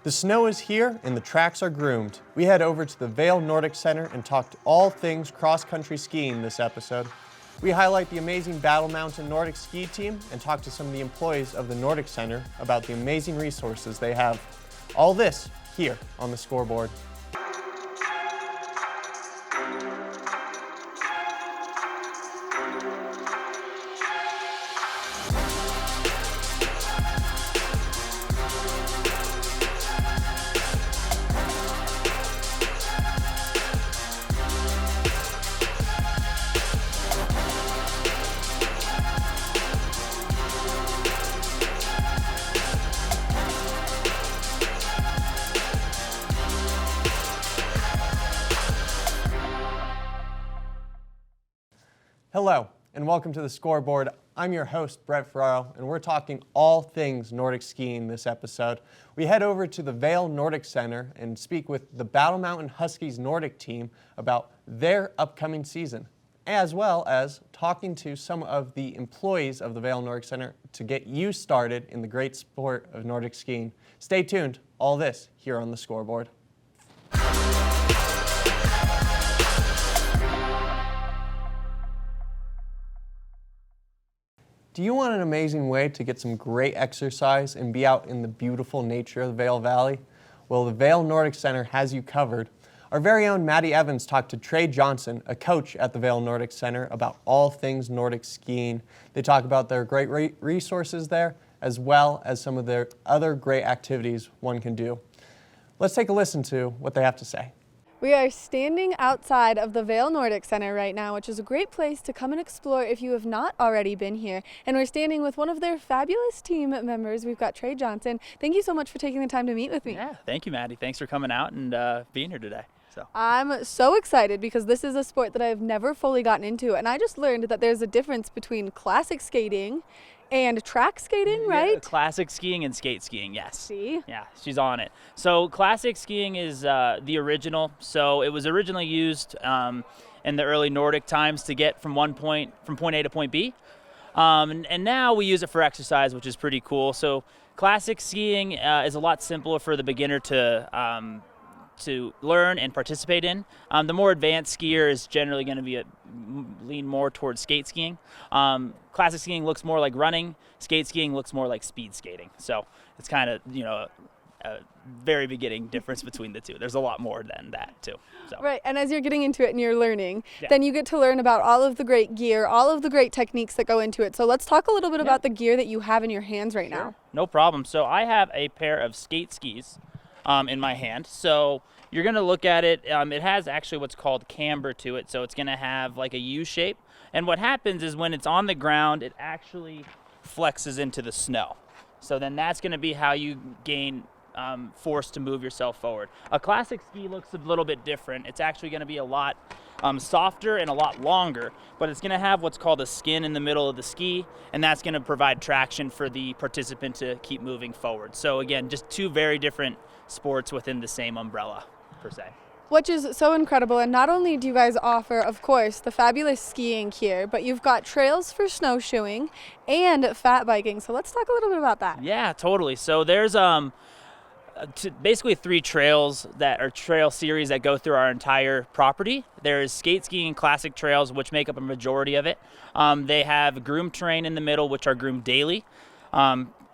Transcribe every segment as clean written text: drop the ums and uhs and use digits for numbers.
The snow is here and the tracks are groomed. We head over to the Vail Nordic Center and talked all things cross-country skiing this episode. We highlight the amazing Battle Mountain Nordic ski team and talk to some of the employees of the Nordic Center about the amazing resources they have. All this here on the scoreboard. Hello, and welcome to the scoreboard. I'm your host, Brett Ferraro, and we're talking all things Nordic skiing this episode. We head over to the Vail Nordic Center and speak with the Battle Mountain Huskies Nordic team about their upcoming season, as well as talking to some of the employees of the Vail Nordic Center to get you started in the great sport of Nordic skiing. Stay tuned, all this here on the scoreboard. Do you want an amazing way to get some great exercise and be out in the beautiful nature of the Vail Valley? Well, the Vail Nordic Center has you covered. Our very own Maddie Evans talked to Trey Johnson, a coach at the Vail Nordic Center, about all things Nordic skiing. They talk about their great resources there, as well as some of their other great activities one can do. Let's take a listen to what they have to say. We are standing outside of the Vail Nordic Center right now, which is a great place to come and explore if you have not already been here. And we're standing with one of their fabulous team members. We've got Trey Johnson. Thank you so much for taking the time to meet with me. Yeah, thank you, Maddie. Thanks for coming out and being here today. I'm so excited because this is a sport that I've never fully gotten into, and I just learned that there's a difference between classic skating and track skating, right? Yeah, classic skiing and skate skiing, yes. See? Yeah, she's on it. So classic skiing is the original. So it was originally used in the early Nordic times to get from point A to point B. And now we use it for exercise, which is pretty cool. So classic skiing is a lot simpler for the beginner to learn and participate in. The more advanced skier is generally going to lean more towards skate skiing. Classic skiing looks more like running. Skate skiing looks more like speed skating. So it's kind of, a very beginning difference between the two. There's a lot more than that too. So. Right, and as you're getting into it and you're learning, Yeah. then you get to learn about all of the great gear, all of the great techniques that go into it. So let's talk a little bit about the gear that you have in your hands right now. No problem. So I have a pair of skate skis in my hand. So you're going to look at it. It has actually what's called camber to it. So it's going to have like a U shape. And what happens is when it's on the ground, it actually flexes into the snow. So then that's going to be how you gain force to move yourself forward. A classic ski looks a little bit different. It's actually going to be a lot softer and a lot longer, but it's going to have what's called a skin in the middle of the ski, and that's going to provide traction for the participant to keep moving forward. So again, just two very different sports within the same umbrella, per se. Which is so incredible, and not only do you guys offer, of course, the fabulous skiing here, but you've got trails for snowshoeing and fat biking. So let's talk a little bit about that. Yeah, totally. So there's basically three trails that are trail series that go through our entire property. There's skate skiing and classic trails, which make up a majority of it. They have groomed terrain in the middle, which are groomed daily,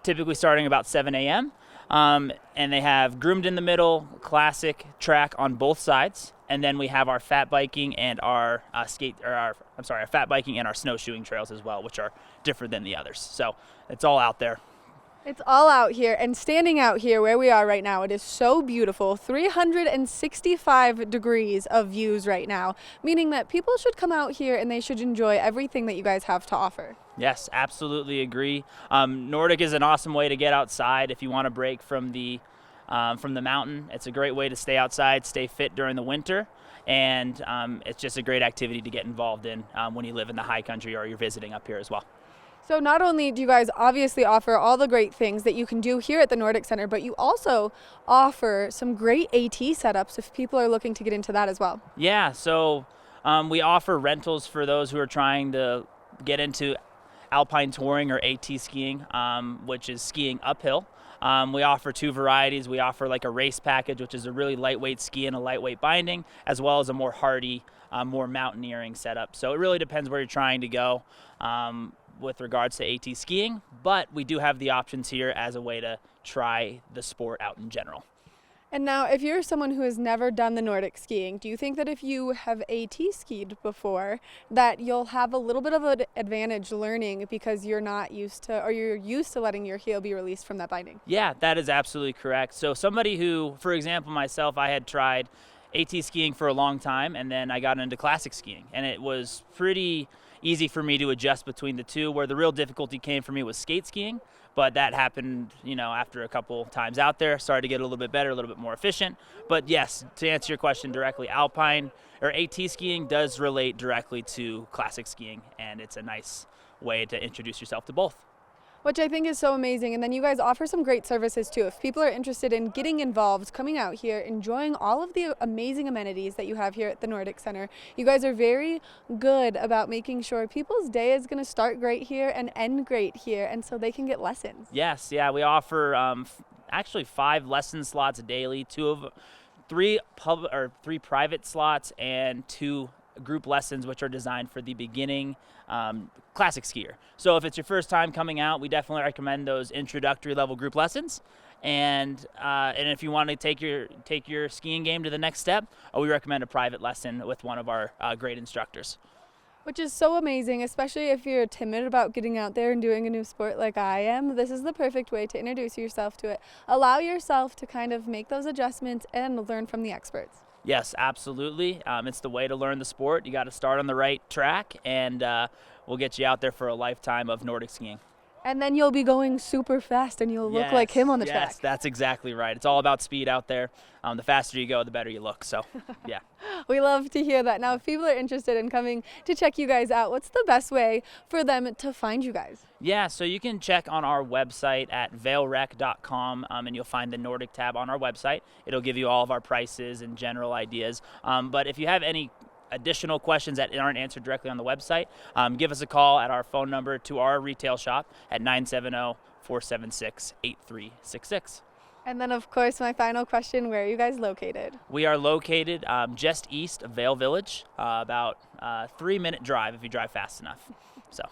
typically starting about 7 a.m. And they have groomed in the middle, classic track on both sides, and then we have our fat biking and our fat biking and our snowshoeing trails as well, which are different than the others. So it's all out there. It's all out here, and standing out here where we are right now, it is so beautiful. 365 degrees of views right now, meaning that people should come out here and they should enjoy everything that you guys have to offer. Yes, absolutely agree. Nordic is an awesome way to get outside if you want to break from the mountain. It's a great way to stay outside, stay fit during the winter, and it's just a great activity to get involved in when you live in the high country or you're visiting up here as well. So not only do you guys obviously offer all the great things that you can do here at the Nordic Center, but you also offer some great AT setups if people are looking to get into that as well. Yeah, so we offer rentals for those who are trying to get into alpine touring or AT skiing, which is skiing uphill. We offer 2 varieties. We offer like a race package, which is a really lightweight ski and a lightweight binding, as well as a more hardy, more mountaineering setup. So it really depends where you're trying to go with regards to AT skiing, but we do have the options here as a way to try the sport out in general. And now, if you're someone who has never done the Nordic skiing, do you think that if you have AT skied before, that you'll have a little bit of an advantage learning because you're not used to, or you're used to letting your heel be released from that binding? Yeah, that is absolutely correct. So somebody who, for example, myself, I had tried AT skiing for a long time, and then I got into classic skiing, and it was pretty easy for me to adjust between the two. Where the real difficulty came for me was skate skiing, but that happened, after a couple times out there. Started to get a little bit better, a little bit more efficient. But yes, to answer your question directly, alpine or AT skiing does relate directly to classic skiing, and it's a nice way to introduce yourself to both. Which I think is so amazing. And then you guys offer some great services too. If people are interested in getting involved, coming out here, enjoying all of the amazing amenities that you have here at the Nordic Center, you guys are very good about making sure people's day is going to start great here and end great here, and so they can get lessons. Yes, yeah, we offer actually 5 lesson slots daily, 3 private slots, and 2 group lessons, which are designed for the beginning classic skier. So if it's your first time coming out, we definitely recommend those introductory level group lessons. And if you want to take your skiing game to the next step, we recommend a private lesson with one of our great instructors. Which is so amazing, especially if you're timid about getting out there and doing a new sport like I am. This is the perfect way to introduce yourself to it. Allow yourself to kind of make those adjustments and learn from the experts. Yes, absolutely. It's the way to learn the sport. You got to start on the right track, and we'll get you out there for a lifetime of Nordic skiing. And then you'll be going super fast and you'll look like him on the track. Yes, that's exactly right. It's all about speed out there. The faster you go, the better you look. So, yeah. We love to hear that. Now, if people are interested in coming to check you guys out, what's the best way for them to find you guys? Yeah, so you can check on our website at vailrec.com, and you'll find the Nordic tab on our website. It'll give you all of our prices and general ideas. But if you have any additional questions that aren't answered directly on the website, give us a call at our phone number to our retail shop at 970-476-8366. And then, of course, my final question, where are you guys located? We are located just east of Vail Village, about a 3-minute drive if you drive fast enough. So,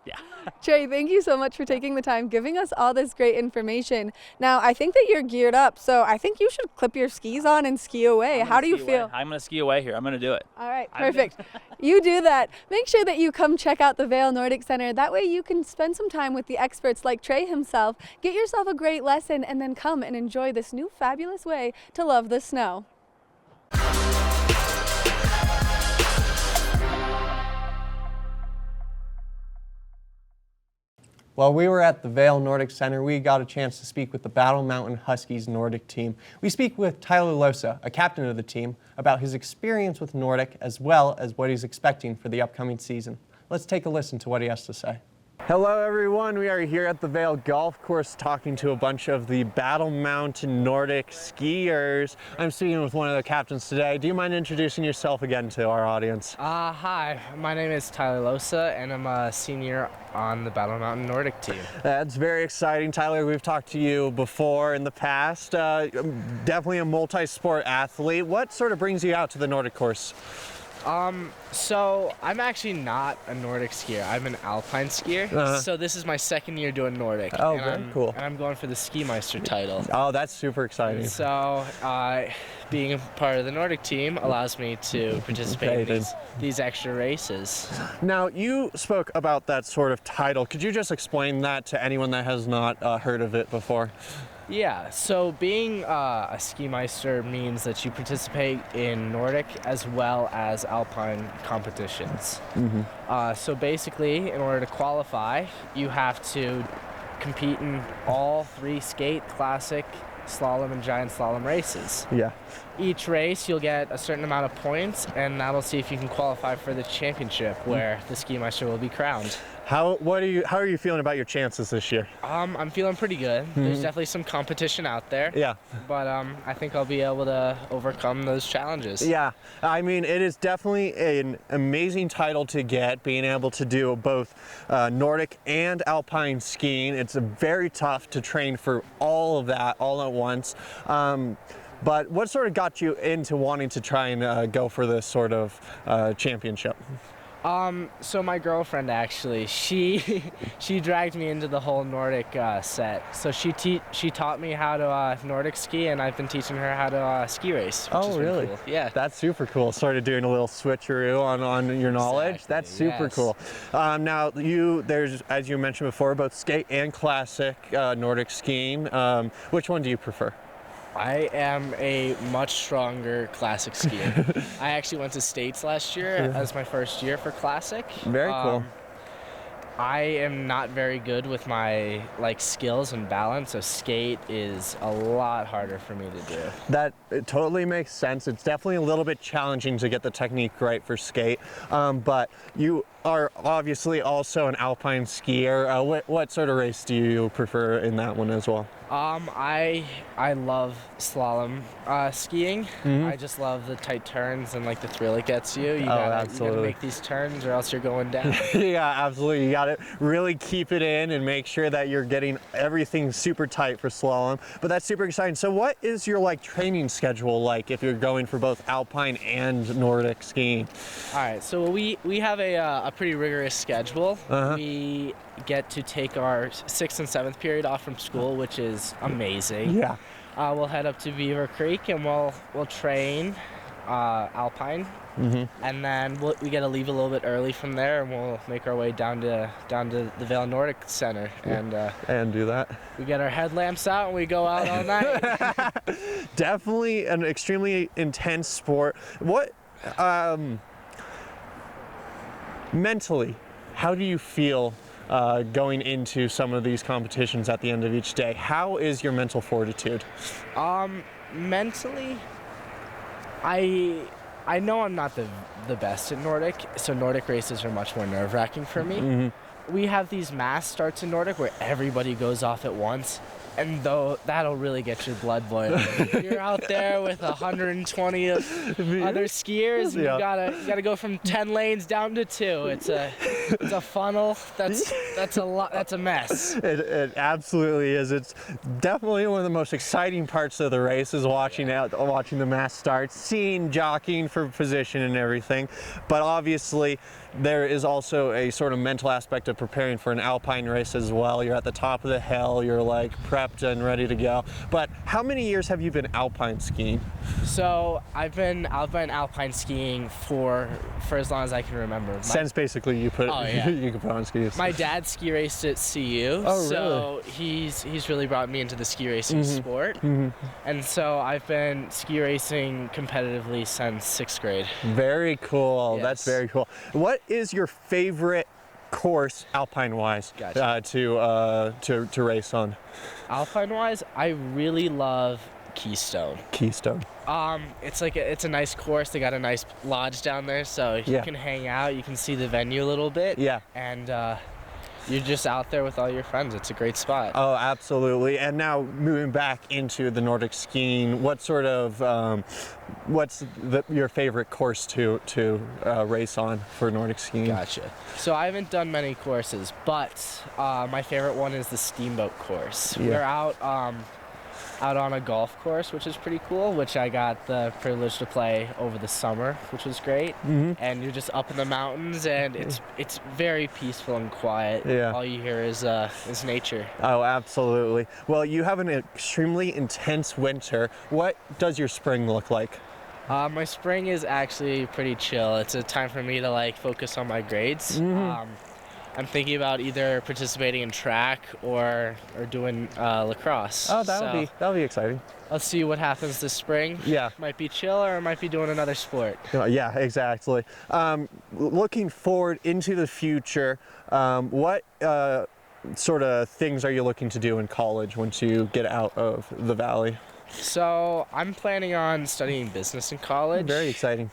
yeah. Trey, thank you so much for taking the time, giving us all this great information. Now, I think that you're geared up, so I think you should clip your skis on and ski away. How do you feel? I'm going to ski away here. I'm going to do it. All right, perfect. You do that. Make sure that you come check out the Vail Nordic Center. That way you can spend some time with the experts like Trey himself, get yourself a great lesson, and then come and enjoy this new fabulous way to love the snow. While we were at the Vail Nordic Center, we got a chance to speak with the Battle Mountain Huskies Nordic team. We speak with Tyler Losa, a captain of the team, about his experience with Nordic as well as what he's expecting for the upcoming season. Let's take a listen to what he has to say. Hello everyone, we are here at the Vail Golf Course talking to a bunch of the Battle Mountain Nordic skiers. I'm speaking with one of the captains today. Do you mind introducing yourself again to our audience? Hi, my name is Tyler Losa, and I'm a senior on the Battle Mountain Nordic team. That's very exciting, Tyler. We've talked to you before in the past. Definitely a multi-sport athlete. What sort of brings you out to the Nordic course? So I'm actually not a Nordic skier. I'm an alpine skier. So this is my second year doing Nordic. Oh, very cool. And I'm going for the Ski Meister title. Oh, that's super exciting. So being a part of the Nordic team allows me to participate in these extra races. Now, you spoke about that sort of title. Could you just explain that to anyone that has not heard of it before? Yeah, so being a Ski Meister means that you participate in Nordic as well as alpine competitions. So basically, in order to qualify, you have to compete in all 3 skate, classic, slalom, and giant slalom races. Yeah. Each race, you'll get a certain amount of points, and that'll see if you can qualify for the championship, where the Ski Meister will be crowned. How are you feeling about your chances this year? I'm feeling pretty good. There's definitely some competition out there. Yeah. But I think I'll be able to overcome those challenges. Yeah, I mean, it is definitely an amazing title to get, being able to do both Nordic and alpine skiing. It's very tough to train for all of that all at once. But what sort of got you into wanting to try and go for this sort of championship? So my girlfriend actually, she dragged me into the whole Nordic set. So she taught me how to Nordic ski, and I've been teaching her how to ski race. Which Oh, has been really? cool. Yeah. That's super cool. Started doing a little switcheroo on your knowledge. Exactly, That's super yes. cool. Now, there's, as you mentioned before, both skate and classic Nordic skiing. Which one do you prefer? I am a much stronger classic skier. I actually went to States last year as my first year for classic. Very cool. I am not very good with my skills and balance, so skate is a lot harder for me to do. That it totally makes sense. It's definitely a little bit challenging to get the technique right for skate, but you are obviously also an alpine skier. What sort of race do you prefer in that one as well? I love slalom skiing. I just love the tight turns and the thrill it gets you. You gotta make these turns or else you're going down. Yeah, absolutely. You gotta really keep it in and make sure that you're getting everything super tight for slalom. But that's super exciting. So what is your training schedule like if you're going for both alpine and Nordic skiing? All right, so we have a pretty rigorous schedule. We get to take our 6th and 7th period off from school, which is amazing. Yeah. We'll head up to Beaver Creek and we'll train alpine, and then we get to leave a little bit early from there, and we'll make our way down to the Vail Nordic Center, And do that. we get our headlamps out and we go out all night. Definitely an extremely intense sport. What mentally, how do you feel going into some of these competitions at the end of each day? How is your mental fortitude? Mentally, I know I'm not the best at Nordic, so Nordic races are much more nerve-wracking for me. We have these mass starts in Nordic where everybody goes off at once, and that'll really get your blood boiling. You're out there with 120 other skiers, and you gotta go from 10 lanes down to 2. It's a funnel. That's a lot. That's a mess. It absolutely is. It's definitely one of the most exciting parts of the race is watching the mass start, seeing jockeying for position and everything. But obviously, there is also a sort of mental aspect of preparing for an alpine race as well. You're at the top of the hill. You're prepped and ready to go. But how many years have you been alpine skiing? So I've been alpine skiing for as long as I can remember. Since basically you put you can put on skis. My dad ski raced at CU, so he's really brought me into the ski racing sport, and so I've been ski racing competitively since 6th grade. Very cool. Yes. That's very cool. What is your favorite course alpine-wise to race on? Alpine-wise, I really love Keystone. Keystone. It's a nice course. They got a nice lodge down there, so you can hang out. You can see the venue a little bit. Yeah. And you're just out there with all your friends. It's a great spot. Oh, absolutely. And now moving back into the Nordic skiing, what sort of what's your favorite course to race on for Nordic skiing? Gotcha. So I haven't done many courses, but my favorite one is the Steamboat course. Yeah. We're out on a golf course, which is pretty cool, which I got the privilege to play over the summer, which was great. And you're just up in the mountains, and it's very peaceful and quiet. Yeah. All you hear is nature. Oh, absolutely. Well, you have an extremely intense winter. What does your spring look like? My spring is actually pretty chill. It's a time for me to focus on my grades. I'm thinking about either participating in track or doing lacrosse. Oh, that'll be exciting. I'll see what happens this spring. Yeah. Might be chill or might be doing another sport. Yeah, exactly. Looking forward into the future, what sort of things are you looking to do in college once you get out of the Valley? So I'm planning on studying business in college. Very exciting.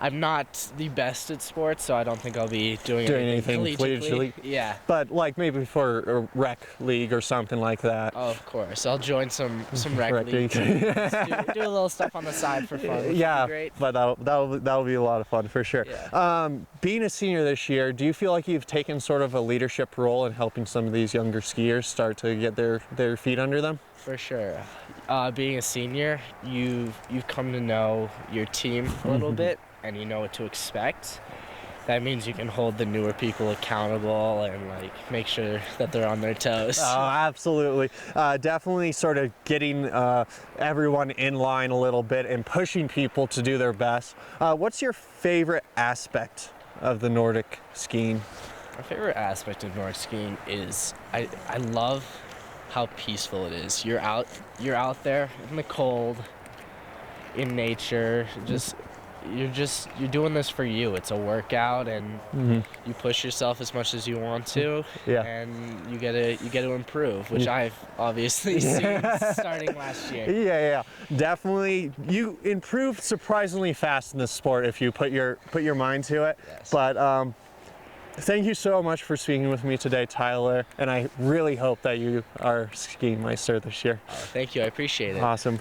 I'm not the best at sports, so I don't think I'll be doing anything collegiately. collegiately? Yeah. But like maybe for a rec league or something like that. Oh, of course. I'll join some rec Rec leagues. league. and do a little stuff on the side for fun. Which would be Yeah, great. but that'll be a lot of fun for sure. Yeah. Being a senior this year, do you feel like you've taken sort of a leadership role in helping some of these younger skiers start to get their feet under them? For sure. Being a senior, you've come to know your team a little bit, and you know what to expect. That means you can hold the newer people accountable and like make sure that they're on their toes. Oh, absolutely. Definitely sort of getting everyone in line a little bit and pushing people to do their best. What's your favorite aspect of the Nordic skiing? My favorite aspect of Nordic skiing is I love how peaceful it is. You're out there in the cold, in nature, you're doing this for you. It's a workout, and you push yourself as much as you want to, and you get to improve, which I've obviously seen starting last year. Yeah, definitely. You improve surprisingly fast in this sport if you put your mind to it. Yes. But thank you so much for speaking with me today, Tyler, and I really hope that you are skiing meister this year. Thank you. I appreciate it. Awesome.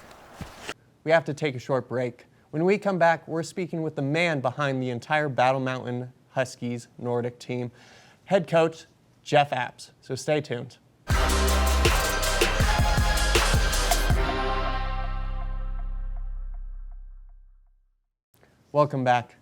We have to take a short break. When we come back, we're speaking with the man behind the entire Battle Mountain Huskies Nordic team, head coach Jeff Apps. So stay tuned. Welcome back.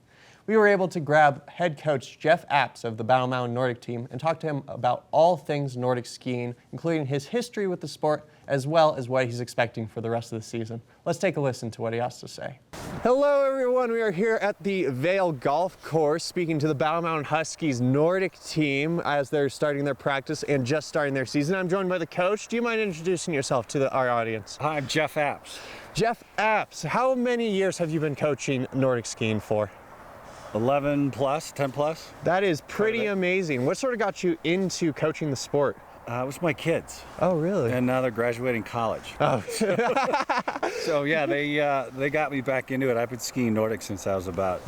We were able to grab head coach Jeff Apps of the Battle Mountain Nordic team and talk to him about all things Nordic skiing, including his history with the sport, as well as what he's expecting for the rest of the season. Let's take a listen to what he has to say. Hello everyone, we are here at the Vail Golf Course speaking to the Battle Mountain Huskies Nordic team as they're starting their practice and just starting their season. I'm joined by the coach. Do you mind introducing yourself to our audience? Hi, I'm Jeff Apps. Jeff Apps, how many years have you been coaching Nordic skiing for? 11 plus, 10 plus. That is pretty amazing. What sort of got you into coaching the sport? It was my kids. Oh, really? And now they're graduating college. Oh. So yeah, they got me back into it. I've been skiing Nordic since I was about,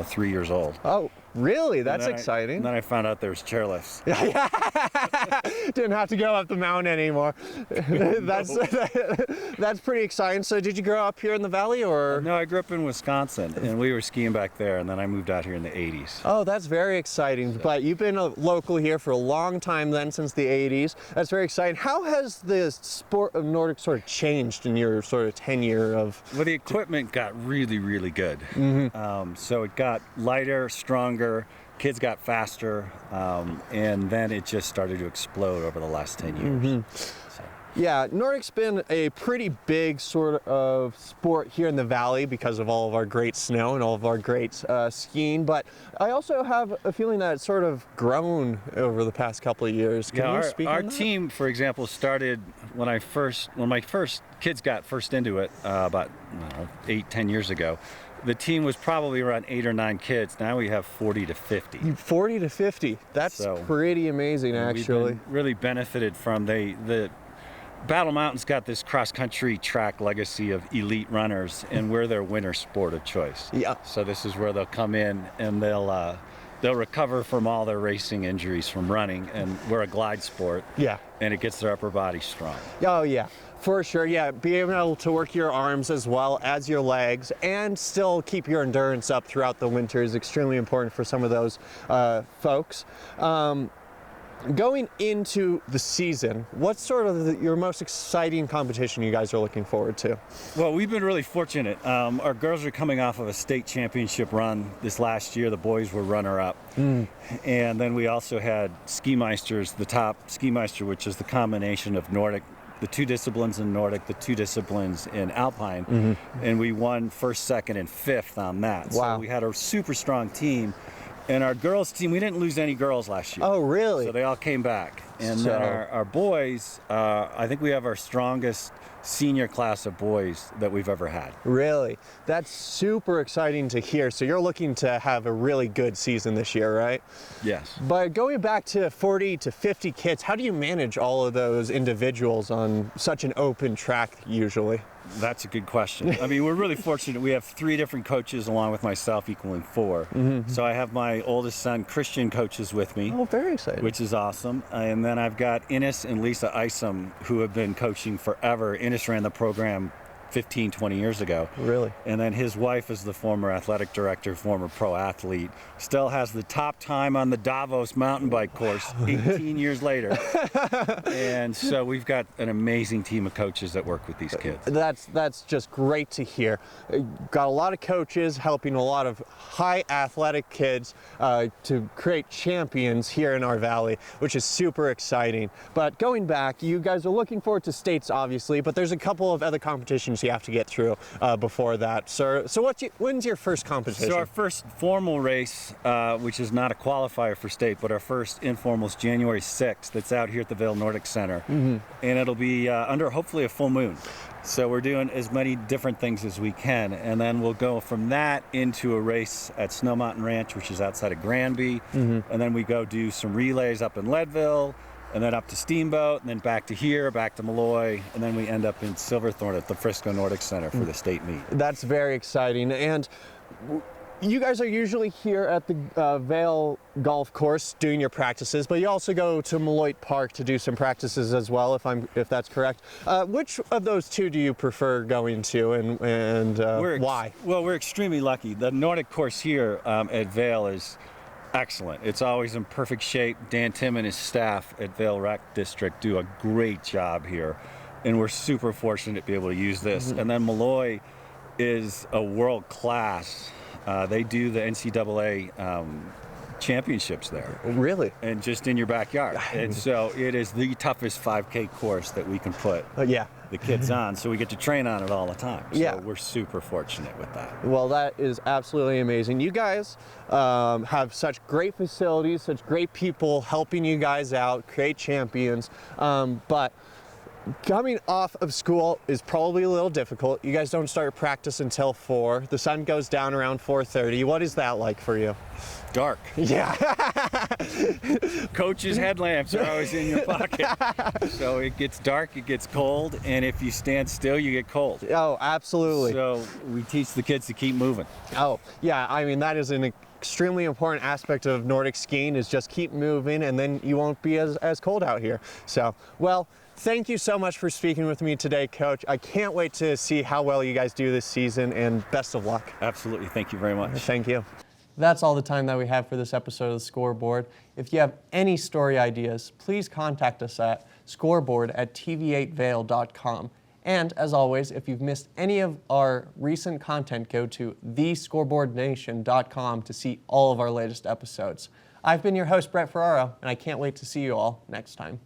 3 years old. Oh, really? That's And exciting. then I found out there was chairlifts. Didn't have to go up the mountain anymore. That's pretty exciting. So did you grow up here in the valley or? No, I grew up in Wisconsin, and we were skiing back there, and then I moved out here in the 80s. Oh, that's very exciting. But you've been a local here for a long time then, since the 80s. That's very exciting. How has the sport of Nordic sort of changed in your sort of tenure of? Well, the equipment got really, really good. So it got lighter, stronger. Kids got faster, and then it just started to explode over the last 10 years. So. Yeah, Nordic's been a pretty big sort of sport here in the valley because of all of our great snow and all of our great skiing, but I also have a feeling that it's sort of grown over the past couple of years. Can you speak our on that? team, for example, started when my first kids got first into it about 8-10 years ago. The team was probably around 8 or 9 kids. Now we have 40 to 50. 40 to 50. That's pretty amazing, actually. We've been really benefited from the Battle Mountain's got this cross-country track legacy of elite runners, and we're their winter sport of choice. Yeah. So this is where they'll come in and they'll recover from all their racing injuries from running, and we're a glide sport. Yeah. And it gets their upper body strong. Oh, yeah. For sure, yeah. Being able to work your arms as well as your legs and still keep your endurance up throughout the winter is extremely important for some of those folks. Going into the season, what's sort of your most exciting competition you guys are looking forward to? Well, we've been really fortunate. Our girls are coming off of a state championship run this last year. The boys were runner-up. And then we also had Ski Meisters, the top Ski Meister, which is the combination of Nordic, the 2 disciplines in Nordic, the 2 disciplines in Alpine, and we won 1st, 2nd, and 5th on that. Wow. So we had a super strong team. And our girls team, we didn't lose any girls last year. Oh, really? So they all came back. And then our boys, I think we have our strongest senior class of boys that we've ever had. Really? That's super exciting to hear. So you're looking to have a really good season this year, right? Yes. But going back to 40 to 50 kids, how do you manage all of those individuals on such an open track usually? That's a good question. I mean, we're really fortunate. We have 3 different coaches along with myself, equaling 4. So I have my oldest son, Christian, coaches with me. Oh, very exciting. Which is awesome. And then I've got Ines and Lisa Isom, who have been coaching forever. Ines ran the program 15, 20 years ago. Really? And then his wife is the former athletic director, former pro athlete, still has the top time on the Davos mountain bike course 18 years later. And so we've got an amazing team of coaches that work with these kids. That's just great to hear. Got a lot of coaches helping a lot of high athletic kids to create champions here in our valley, which is super exciting. But going back, you guys are looking forward to states, obviously, but there's a couple of other competitions you have to get through before that. So when's your first competition? So our first formal race, which is not a qualifier for state, but our first informal is January 6th. That's out here at the Vail Nordic Center. And it'll be under hopefully a full moon. So we're doing as many different things as we can. And then we'll go from that into a race at Snow Mountain Ranch, which is outside of Granby. And then we go do some relays up in Leadville, and then up to Steamboat, and then back to here, back to Malloy, and then we end up in Silverthorne at the Frisco Nordic Center for the state meet. That's very exciting. And you guys are usually here at the Vail Golf Course doing your practices, but you also go to Malloy Park to do some practices as well, if that's correct. Which of those 2 do you prefer going to, and why? Well, we're extremely lucky. The Nordic course here at Vail is excellent. It's always in perfect shape. Dan Tim and his staff at Vail Rec District do a great job here, and we're super fortunate to be able to use this. And then Malloy is a world class. They do the NCAA championships there. Really? And just in your backyard. And so it is the toughest 5K course that we can put the kids on, so we get to train on it all the time. So we're super fortunate with that. Well, that is absolutely amazing. You guys have such great facilities, such great people helping you guys out, create champions, but coming off of school is probably a little difficult. You guys don't start practice until 4. The sun goes down around 4:30. What is that like for you? Dark. Yeah. Coach's headlamps are always in your pocket. So it gets dark, it gets cold, and if you stand still, you get cold. Oh, absolutely. So we teach the kids to keep moving. Oh, yeah. I mean, that is an extremely important aspect of Nordic skiing, is just keep moving, and then you won't be as cold out here. So, well, thank you so much for speaking with me today, Coach. I can't wait to see how well you guys do this season, and best of luck. Absolutely. Thank you very much. Thank you. That's all the time that we have for this episode of The Scoreboard. If you have any story ideas, please contact us at scoreboard@tv8vail.com. And as always, if you've missed any of our recent content, go to thescoreboardnation.com to see all of our latest episodes. I've been your host, Brett Ferraro, and I can't wait to see you all next time.